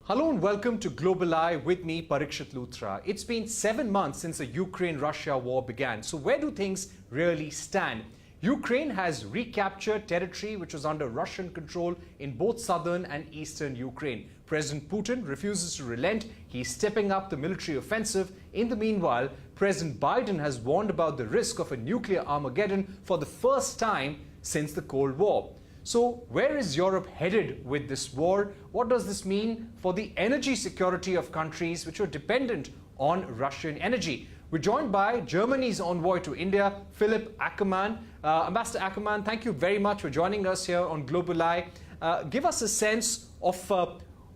Hello and welcome to Global Eye with me, Parikshit Luthra. It's been 7 months since the Ukraine-Russia war began. So where do things really stand? Ukraine has recaptured territory which was under Russian control in both southern and eastern Ukraine. President Putin refuses to relent. He's stepping up the military offensive. In the meanwhile, President Biden has warned about the risk of a nuclear Armageddon for the first time since the Cold War. So where is Europe headed with this war? What does this mean for the energy security of countries which are dependent on Russian energy? We're joined by Germany's envoy to India, Philipp Ackermann. Ambassador Ackermann, thank you very much for joining us here on Global Eye. Give us a sense of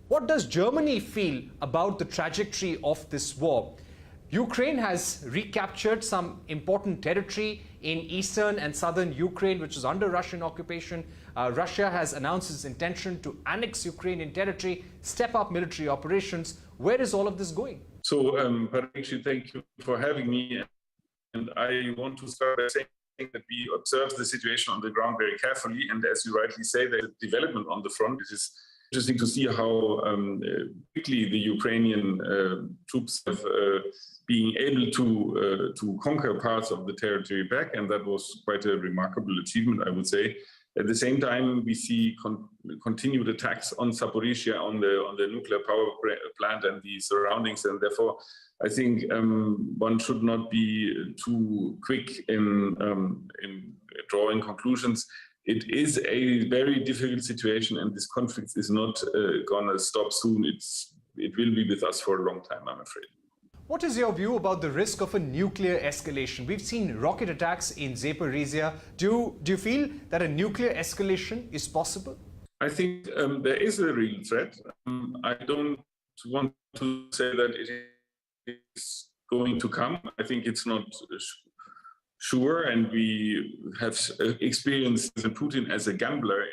what does Germany feel about the trajectory of this war? Ukraine has recaptured some important territory in eastern and southern Ukraine, which is under Russian occupation. Russia has announced its intention to annex Ukrainian territory, step up military operations. Where is all of this going? So, Parikshit, thank you for having me. And I want to start by saying that we observe the situation on the ground very carefully. And as you rightly say, there's a development on the front. It is interesting to see how quickly the Ukrainian troops have being able to conquer parts of the territory back, and that was quite a remarkable achievement, I would say. At the same time, we see continued attacks on Zaporizhzhia, on the nuclear power plant and the surroundings, and therefore, I think one should not be too quick in drawing conclusions. It is a very difficult situation, and this conflict is not going to stop soon. It will be with us for a long time, I'm afraid. What is your view about the risk of a nuclear escalation? We've seen rocket attacks in Zaporizhzhia. Do you feel that a nuclear escalation is possible? I think there is a real threat. I don't want to say that it is going to come. I think it's not sure, and we have experienced Putin as a gambler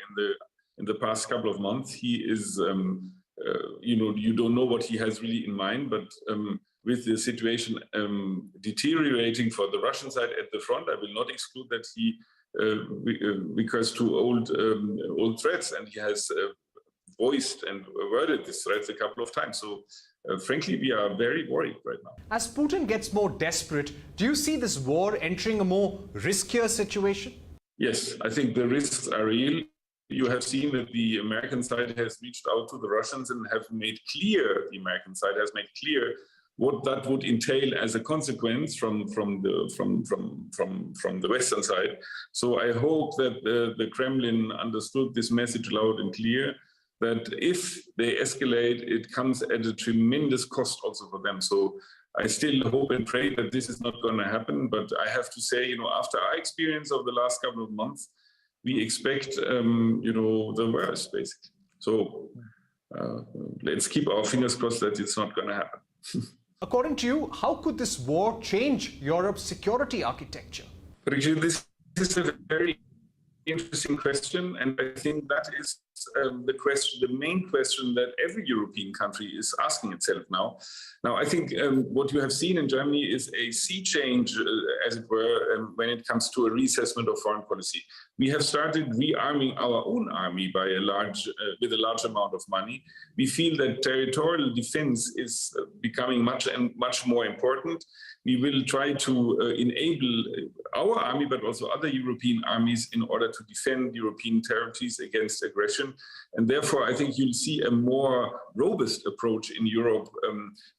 in the past couple of months. He is, you don't know what he has really in mind, but with the situation deteriorating for the Russian side at the front, I will not exclude that he recurs to old threats, and he has voiced and worded these threats a couple of times. So frankly, we are very worried right now. As Putin gets more desperate, do you see this war entering a more riskier situation? Yes, I think the risks are real. You have seen that the American side has reached out to the Russians and have made clear, the American side has made clear what that would entail as a consequence from the Western side. So I hope that the Kremlin understood this message loud and clear, that if they escalate, it comes at a tremendous cost also for them. So I still hope and pray that this is not going to happen. But I have to say, after our experience of the last couple of months, we expect, the worst, basically. So let's keep our fingers crossed that it's not going to happen. According to you, how could this war change Europe's security architecture? This is a very interesting question, and I think that is the main question that every European country is asking itself now. Now, I think what you have seen in Germany is a sea change, as it were, when it comes to a reassessment of foreign policy. We have started rearming our own army by with a large amount of money. We feel that territorial defense is becoming much more important. We will try to enable our army, but also other European armies, in order to defend European territories against aggression. And therefore, I think you'll see a more robust approach in Europe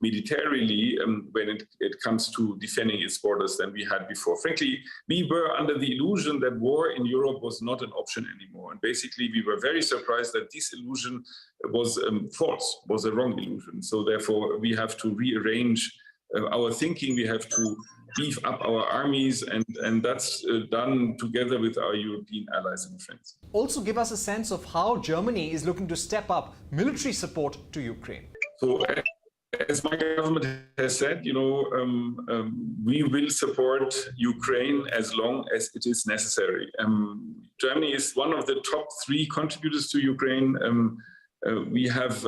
militarily when it comes to defending its borders than we had before. Frankly, we were under the illusion that war in Europe was not an option anymore. And basically, we were very surprised that this illusion was false, was a wrong illusion. So therefore, we have to rearrange our thinking. We have to beef up our armies, and that's done together with our European allies and friends. Also give us a sense of how Germany is looking to step up military support to Ukraine. So as my government has said, we will support Ukraine as long as it is necessary. Germany is one of the top 3 contributors to Ukraine. We have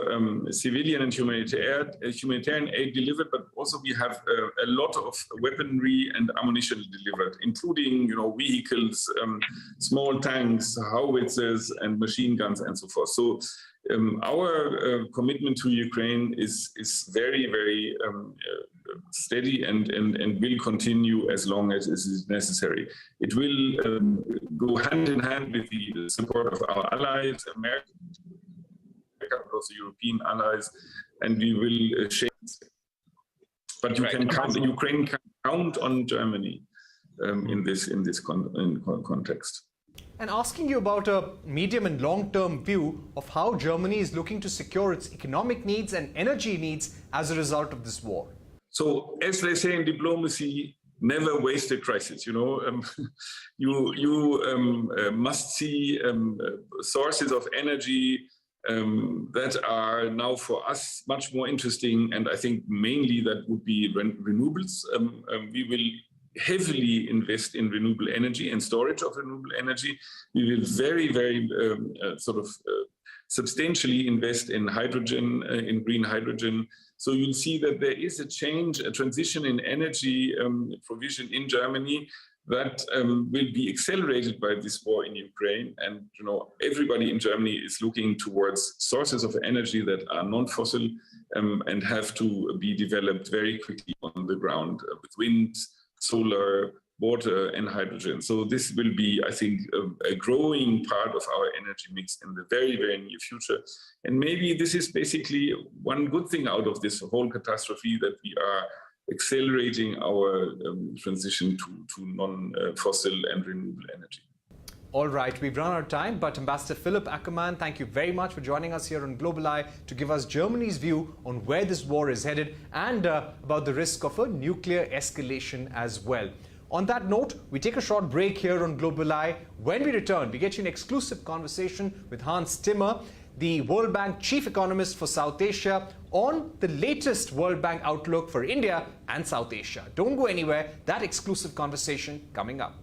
civilian and humanitarian aid delivered, but also we have a lot of weaponry and ammunition delivered, including, vehicles, small tanks, howitzers, and machine guns, and so forth. So our commitment to Ukraine is very, very steady and will continue as long as is necessary. It will go hand in hand with the support of our allies, America, but also European allies, and we will shape. But you can count. Ukraine can count on Germany in this context. And asking you about a medium and long-term view of how Germany is looking to secure its economic needs and energy needs as a result of this war. So, as they say in diplomacy, never waste a crisis. You know, you must see sources of energy that are now for us much more interesting, and I think mainly that would be renewables. We will heavily invest in renewable energy and storage of renewable energy. We will very, very substantially invest in hydrogen, in green hydrogen. So you'll see that there is a change, a transition in energy provision in Germany that will be accelerated by this war in Ukraine. And you know, everybody in Germany is looking towards sources of energy that are non-fossil and have to be developed very quickly on the ground with wind, solar, water, and hydrogen. So this will be, I think, a growing part of our energy mix in the very, very near future. And maybe this is basically one good thing out of this whole catastrophe, that we are accelerating our transition to non-fossil and renewable energy. All right, we've run out of time, but Ambassador Philipp Ackermann, thank you very much for joining us here on Global Eye to give us Germany's view on where this war is headed and about the risk of a nuclear escalation as well. On that note, we take a short break here on Global Eye. When we return, we get you an exclusive conversation with Hans Timmer, the World Bank chief economist for South Asia, on the latest World Bank outlook for India and South Asia. Don't go anywhere. That exclusive conversation coming up.